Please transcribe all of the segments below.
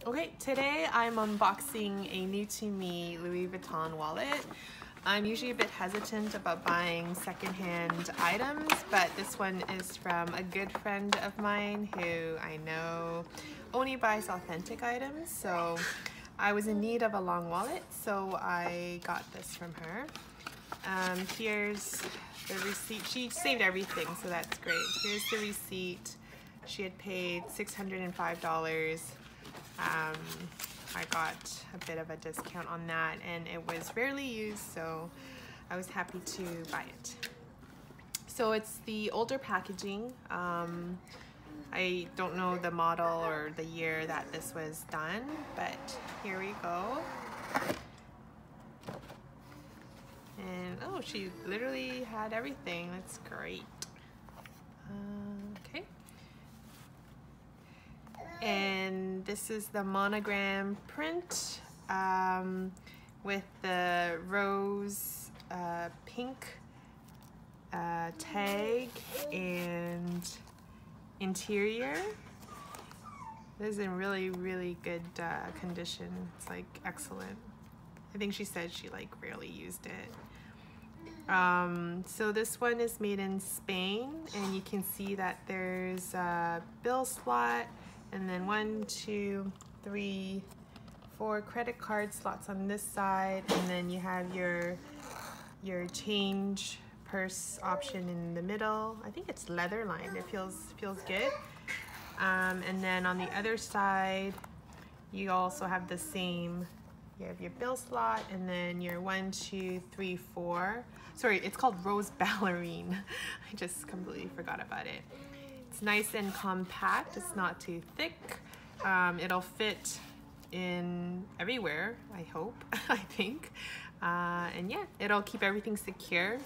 Okay, today I'm unboxing a new to me Louis Vuitton wallet. I'm usually a bit hesitant about buying secondhand items, but this one is from a good friend of mine who I know only buys authentic items. So I was in need of a long wallet, so I got this from her. Here's the receipt. She saved everything, so that's great. Here's the receipt. She had paid $605. I got a bit of a discount on that, and it was rarely used, so I was happy to buy it. So it's the older packaging. I don't know the model or the year that this was done, but here we go. And oh, she literally had everything. That's great. Okay. And this is the monogram print with the rose pink tag and interior. This is in really good condition. It's like excellent. I think she said she like rarely used it. So this one is made in Spain, and you can see that there's a bill slot, and then 1, 2, 3, 4 credit card slots on this side, and then you have your change purse option in the middle. I think it's leather lined. It feels good. And then on the other side, you also have the same. You have your bill slot, and then your 1, 2, 3, 4. Sorry, it's called Rose Ballerine. I just completely forgot about it. It's nice and compact. It's not too thick. It'll fit in everywhere, I hope, I think. And yeah, it'll keep everything secure.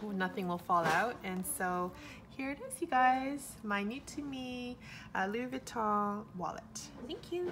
Nothing will fall out. And so here it is, you guys. My new to me Louis Vuitton wallet. Thank you.